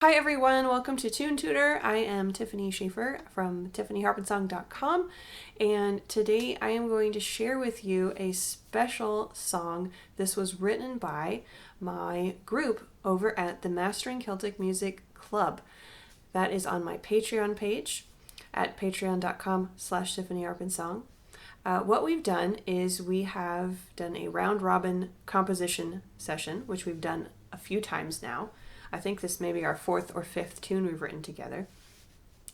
Hi everyone, welcome to Tune Tutor. I am Tiffany Schaefer from tiffanyharpensong.com, and today I am going to share with you a special song. This was written by my group over at the Mastering Celtic Music Club. That is on my Patreon page at patreon.com/tiffanyharpensong. What we've done is we have done a round robin composition session, which we've done a few times now. I think this may be our fourth or fifth tune we've written together.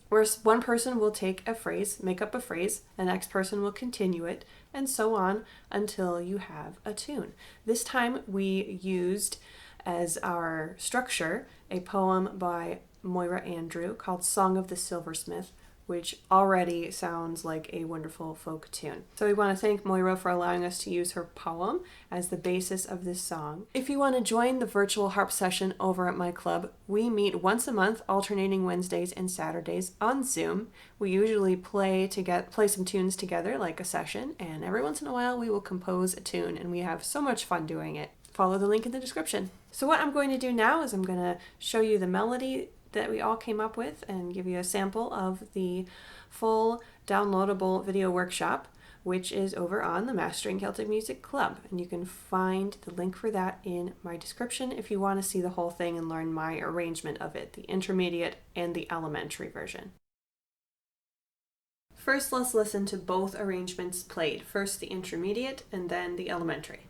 Where one person will take a phrase, make up a phrase, the next person will continue it, and so on until you have a tune. This time we used as our structure a poem by Moira Andrew called Song of the Silversmith, which already sounds like a wonderful folk tune. So we want to thank Moira for allowing us to use her poem as the basis of this song. If you want to join the virtual harp session over at my club, we meet once a month, alternating Wednesdays and Saturdays on Zoom. We usually play some tunes together like a session, and every once in a while we will compose a tune, and we have so much fun doing it. Follow the link in the description. So what I'm going to do now is I'm going to show you the melody that we all came up with and give you a sample of the full downloadable video workshop, which is over on the Mastering Celtic Music Club. And you can find the link for that in my description if you want to see the whole thing and learn my arrangement of it, the intermediate and the elementary version. First, let's listen to both arrangements played. First the intermediate and then the elementary.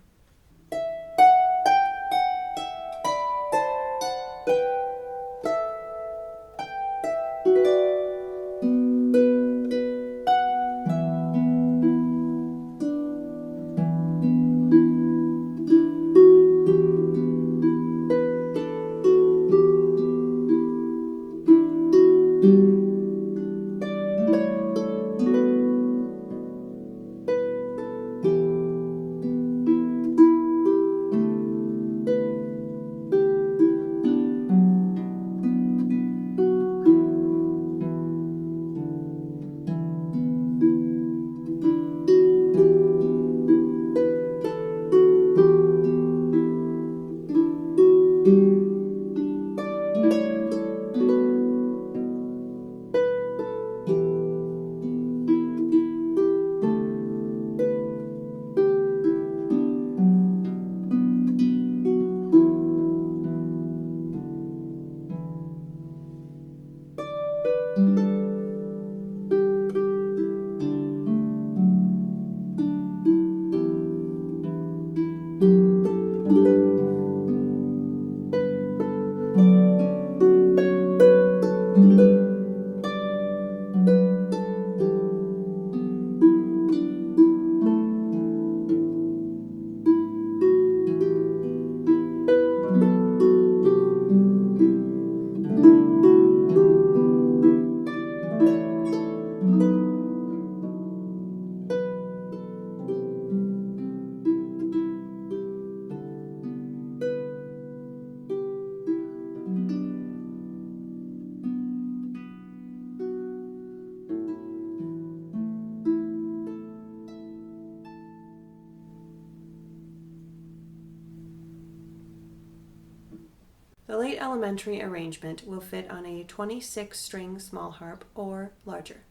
The late elementary arrangement will fit on a 26-string small harp or larger.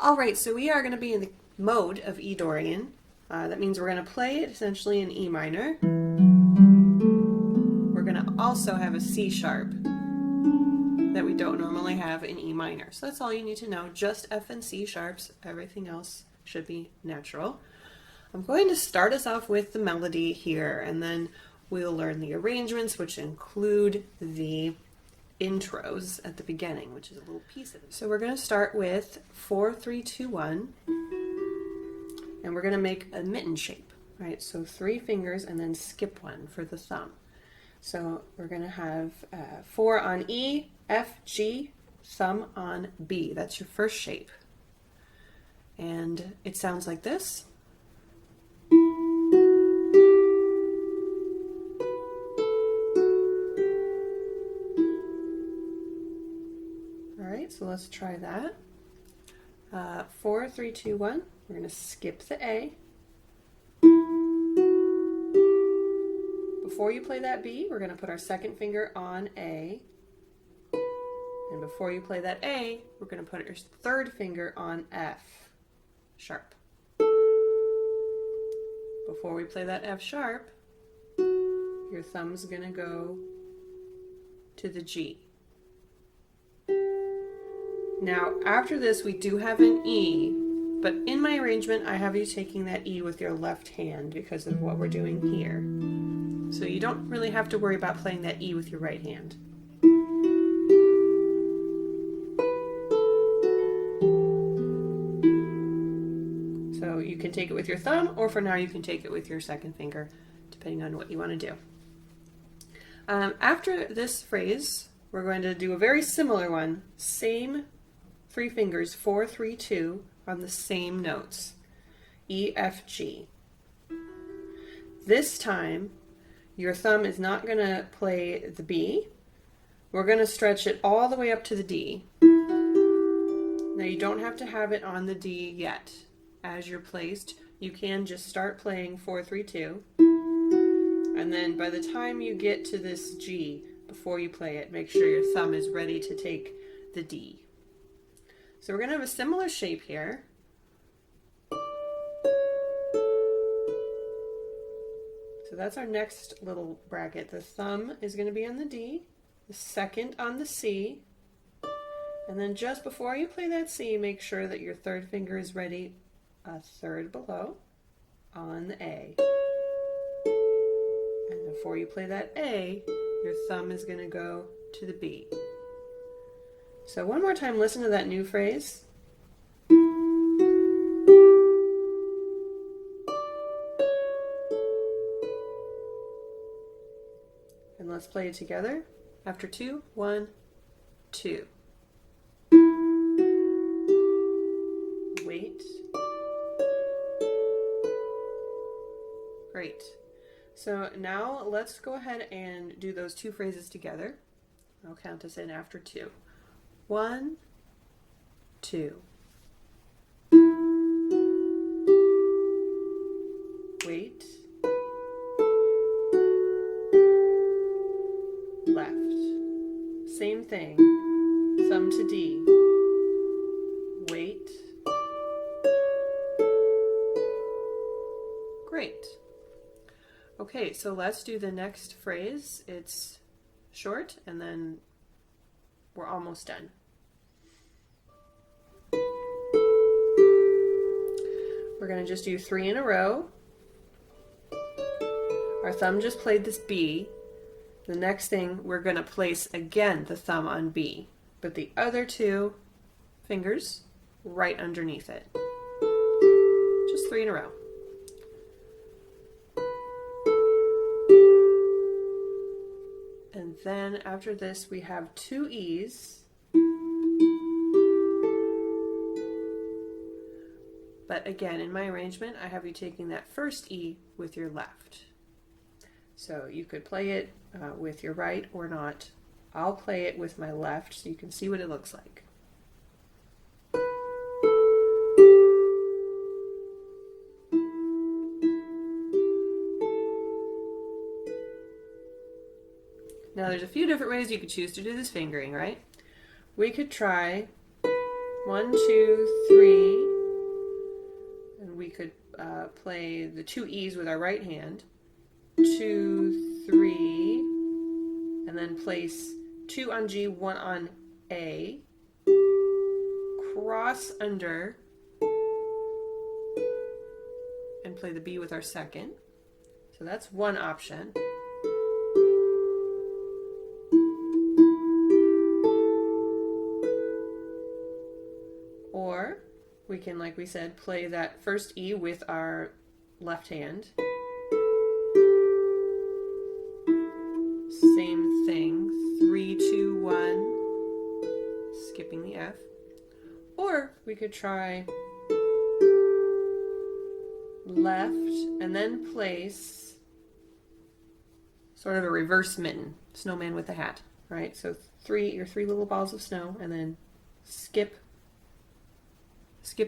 All right, so we are going to be in the mode of E Dorian. That means we're going to play it essentially in E minor. We're going to also have a C sharp that we don't normally have in E minor. So that's all you need to know, just F and C sharps. Everything else should be natural. I'm going to start us off with the melody here, and then we'll learn the arrangements, which include the intros at the beginning, which is a little piece of it. So we're going to start with 4, 3, 2, 1, and we're going to make a mitten shape, right? So 3 fingers and then skip 1 for the thumb. So we're going to have 4 on E, F, G, thumb on B. That's your first shape. And it sounds like this. So let's try that. 4, 3, 2, 1. We're going to skip the A. Before you play that B, we're going to put our second finger on A. And before you play that A, we're going to put your third finger on F sharp. Before we play that F sharp, your thumb's going to go to the G. Now, after this, we do have an E, but in my arrangement, I have you taking that E with your left hand because of what we're doing here. So you don't really have to worry about playing that E with your right hand. So you can take it with your thumb, or for now you can take it with your second finger, depending on what you want to do. After this phrase, we're going to do a very similar one, same 3 fingers, 4, 3, 2, on the same notes, E, F, G. This time, your thumb is not going to play the B. We're going to stretch it all the way up to the D. Now you don't have to have it on the D yet. As you're placed, you can just start playing 4, 3, 2. And then by the time you get to this G, before you play it, make sure your thumb is ready to take the D. So we're going to have a similar shape here. So that's our next little bracket. The thumb is going to be on the D, the second on the C, and then just before you play that C, make sure that your third finger is ready a third below on the A. And before you play that A, your thumb is going to go to the B. So one more time, listen to that new phrase. And let's play it together. After 2, 1, 2. Wait. Great. So now let's go ahead and do those 2 phrases together. I'll count us in after 2. 1, 2. Wait. Left. Same thing. Thumb to D. Wait. Great. Okay, so let's do the next phrase. It's short, and then we're almost done. We're going to just do 3 in a row. Our thumb just played this B. The next thing, we're going to place again the thumb on B, but the other 2 fingers right underneath it. Just 3 in a row. And then after this, we have 2 E's. But again, in my arrangement, I have you taking that first E with your left. So you could play it with your right or not. I'll play it with my left so you can see what it looks like. Now there's a few different ways you could choose to do this fingering, right? We could try 1, 2, 3. And we could play the 2 E's with our right hand. 2, 3. And then place 2 on G, 1 on A. Cross under. And play the B with our second. So that's one option. Or we can, like we said, play that first E with our left hand. Same thing, 3, 2, 1, skipping the F. Or we could try left and then place sort of a reverse mitten, snowman with a hat, right? So your 3 little balls of snow, and then skip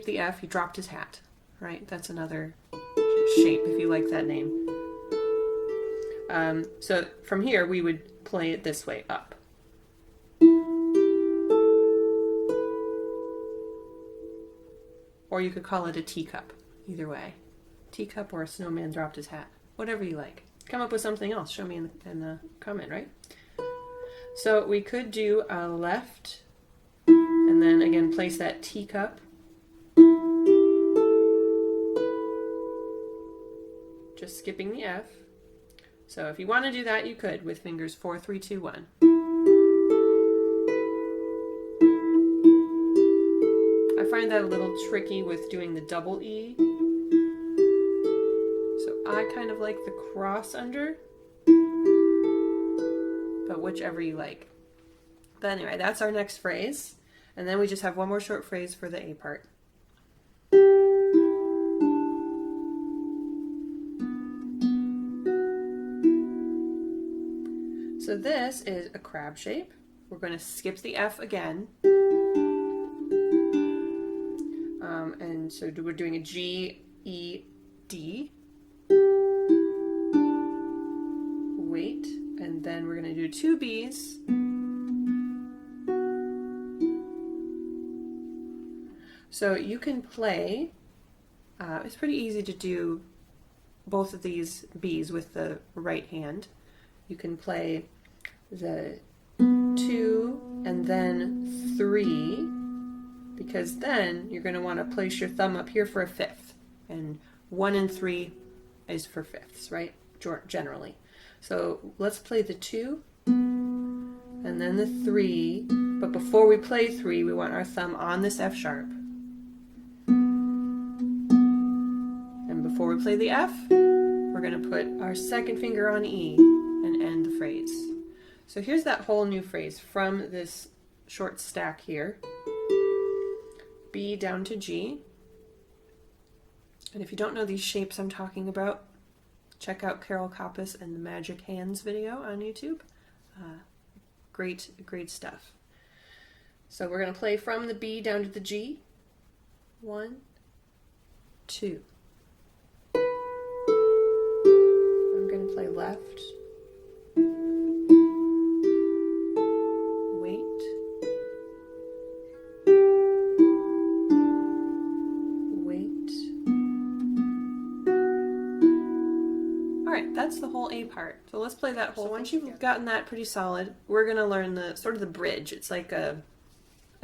the F, he dropped his hat, right? That's another shape if you like that name. So from here we would play it this way, up. Or you could call it a teacup, either way. Teacup or a snowman dropped his hat, whatever you like. Come up with something else, show me in the comment, right? So we could do a left, and then again place that teacup. Just skipping the F. So if you want to do that, you could with fingers 4, 3, 2, 1. I find that a little tricky with doing the double E. So I kind of like the cross under, but whichever you like. But anyway, that's our next phrase. And then we just have one more short phrase for the A part. So this is a crab shape. We're going to skip the F again. And so we're doing a G, E, D. Wait. And then we're going to do 2 B's. So you can play, it's pretty easy to do both of these B's with the right hand. You can play the 2 and then 3, because then you're going to want to place your thumb up here for a fifth, and 1 and 3 is for fifths, right? Generally. So let's play the 2 and then the 3, but before we play 3, we want our thumb on this F sharp. And before we play the F, we're going to put our second finger on E and end the phrase. So here's that whole new phrase from this short stack here. B down to G. And if you don't know these shapes I'm talking about, check out Carol Koppas and the Magic Hands video on YouTube. Great stuff. So we're going to play from the B down to the G. 1, 2. I'm going to play left. That's the whole A part. So let's play that whole. So once you've gotten that pretty solid, we're going to learn the sort of the bridge. It's like a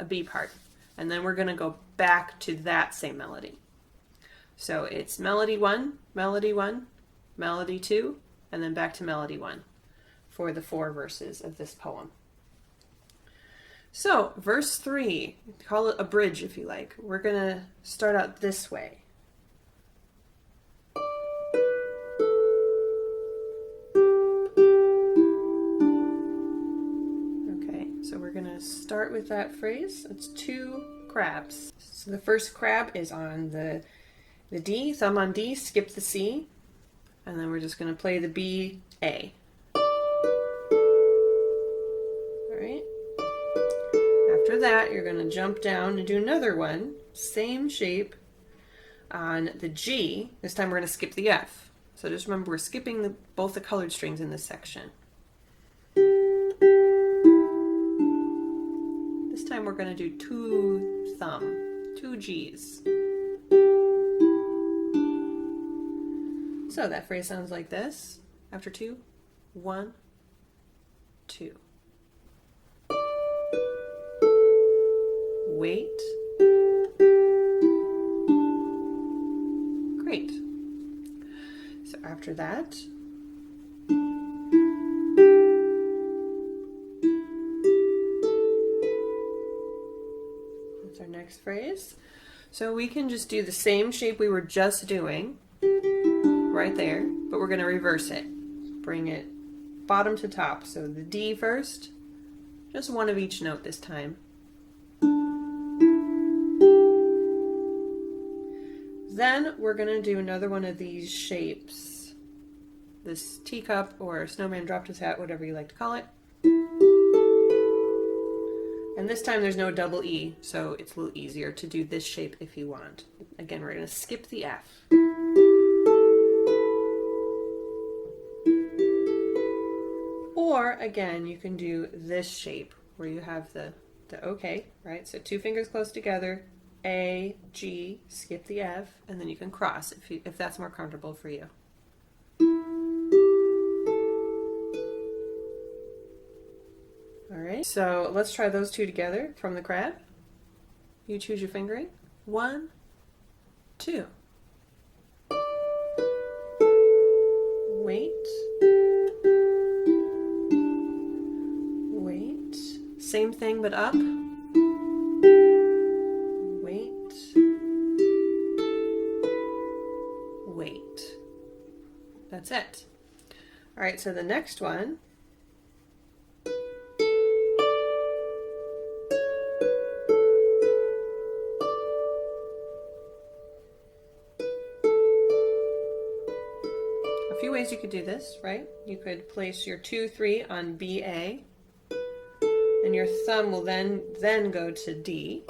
B part. And then we're going to go back to that same melody. So it's melody 1, melody 1, melody 2, and then back to melody 1 for the 4 verses of this poem. So verse 3, call it a bridge if you like. We're going to start out this way. So we're going to start with that phrase. It's 2 crabs. So the first crab is on the D, thumb on D, skip the C, and then we're just going to play the B, A. Alright. After that, you're going to jump down and do another one, same shape, on the G. This time we're going to skip the F. So just remember, we're skipping both the colored strings in this section. time we're going to do 2 thumb, 2 G's. So that phrase sounds like this. After 2, 1, 2. Wait. Great. So after that, that's our next phrase. So we can just do the same shape we were just doing right there, but we're going to reverse it. Bring it bottom to top. So the D first, just one of each note this time. Then we're going to do another one of these shapes. This teacup or snowman dropped his hat, whatever you like to call it. And this time there's no double E, so it's a little easier to do this shape if you want. Again, we're going to skip the F. Or again, you can do this shape where you have the OK, right? So 2 fingers close together, A, G, skip the F, and then you can cross if that's more comfortable for you. All right, so let's try those 2 together from the crab. You choose your fingering. 1, 2. Wait. Wait. Same thing but up. Wait. Wait. That's it. All right, so the next one. A few ways you could do this, right? You could place your 2, 3 on B, A, and your thumb will then go to D.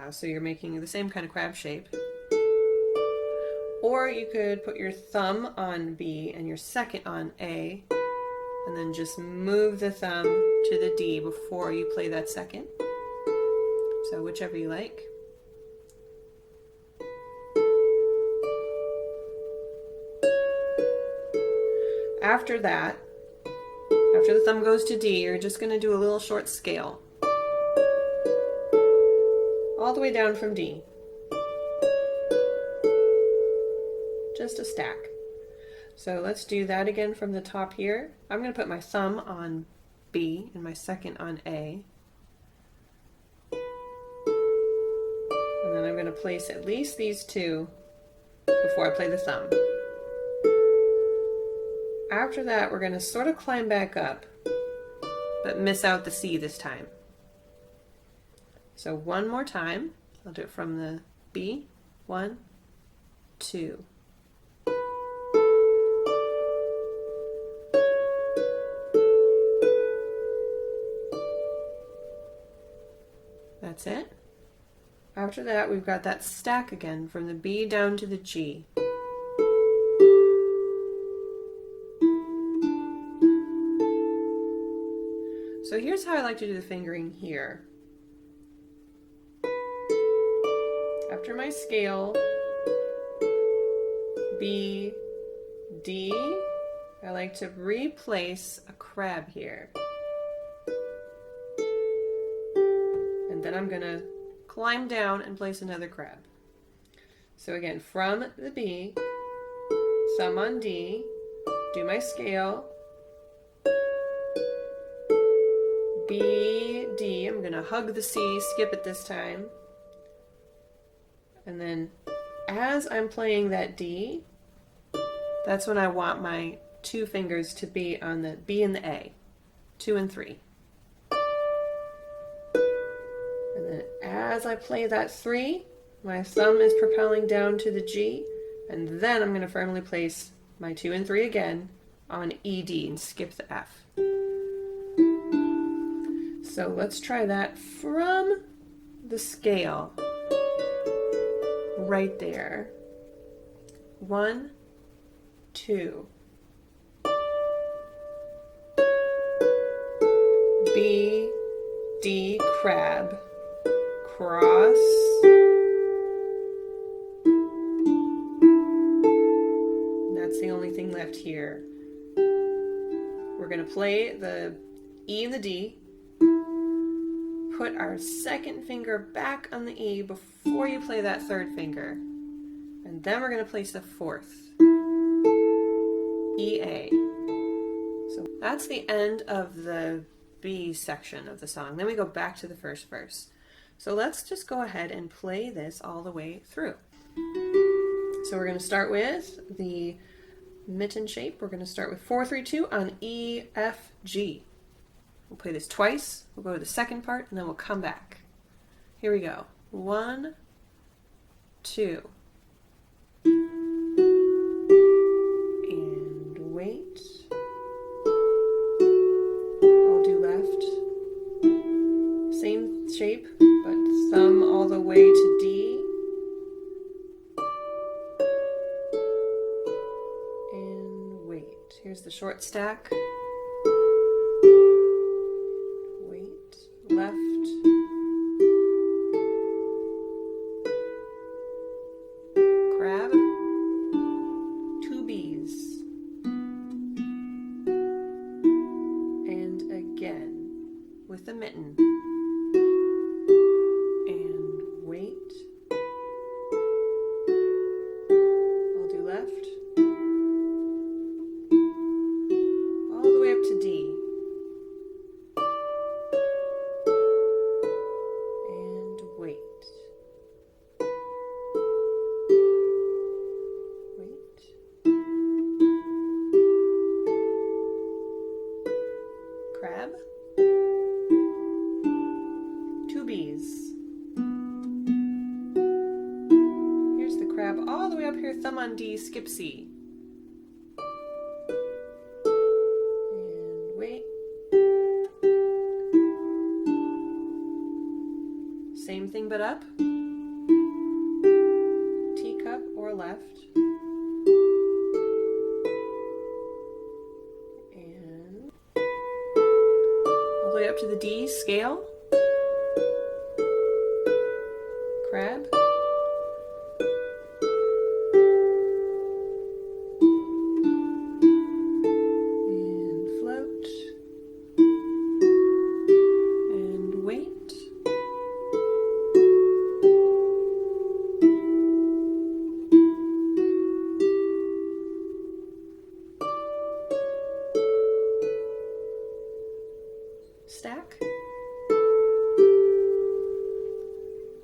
So you're making the same kind of crab shape. Or you could put your thumb on B and your second on A, and then just move the thumb to the D before you play that second. So whichever you like. After that, after the thumb goes to D, you're just going to do a little short scale. All the way down from D. Just a stack. So let's do that again from the top here. I'm going to put my thumb on B and my second on A. And then I'm going to place at least these 2 before I play the thumb. After that, we're going to sort of climb back up, but miss out the C this time. So one more time. I'll do it from the B. 1, 2. That's it. After that, we've got that stack again from the B down to the G. So here's how I like to do the fingering here. After my scale, B, D, I like to replace a crab here. And then I'm going to climb down and place another crab. So again, from the B, thumb on D, do my scale, B, D, I'm going to hug the C, skip it this time. And then as I'm playing that D, that's when I want my 2 fingers to be on the B and the A, 2 and 3. And then as I play that 3, my thumb is propelling down to the G, and then I'm going to firmly place my 2 and 3 again on ED and skip the F. So let's try that from the scale. Right there. 1, 2. B, D, crab, cross, that's the only thing left here. We're going to play the E and the D, put our second finger back on the E before you play that third finger, and then we're going to place the fourth, E, A. So that's the end of the B section of the song. Then we go back to the first verse. So let's just go ahead and play this all the way through. So we're going to start with the mitten shape. We're going to start with 4-3-2 on E, F, G. We'll play this twice. We'll go to the second part and then we'll come back. Here we go. 1, 2. And wait. I'll do left. Same shape, but thumb all the way to D. Here's the short stack. Wait, left. Crab. 2 B's. And again with the mitten. And wait. I'll do left. To D. And wait. Wait. Crab. 2 B's. Here's the crab all the way up here, thumb on D, skip C. Same thing but up. Teacup or left. And all the way up to the D, scale. Crab. And float. And wait. Stack.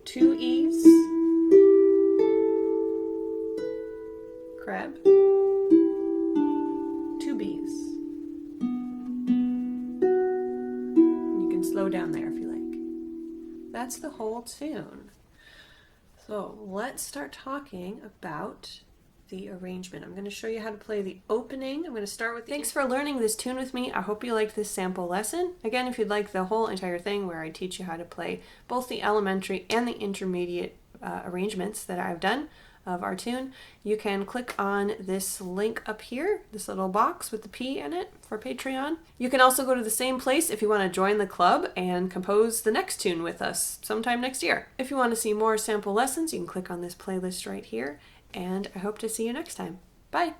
2 E's. Crab. 2 B's. You can slow down there if you like. That's the whole tune. So let's start talking about the arrangement. I'm going to show you how to play the opening. I'm going to start with Thanks for learning this tune with me. I hope you liked this sample lesson. Again, if you'd like the whole entire thing where I teach you how to play both the elementary and the intermediate arrangements that I've done of our tune, you can click on this link up here, this little box with the P in it for Patreon. You can also go to the same place if you want to join the club and compose the next tune with us sometime next year. If you want to see more sample lessons, you can click on this playlist right here. And I hope to see you next time. Bye!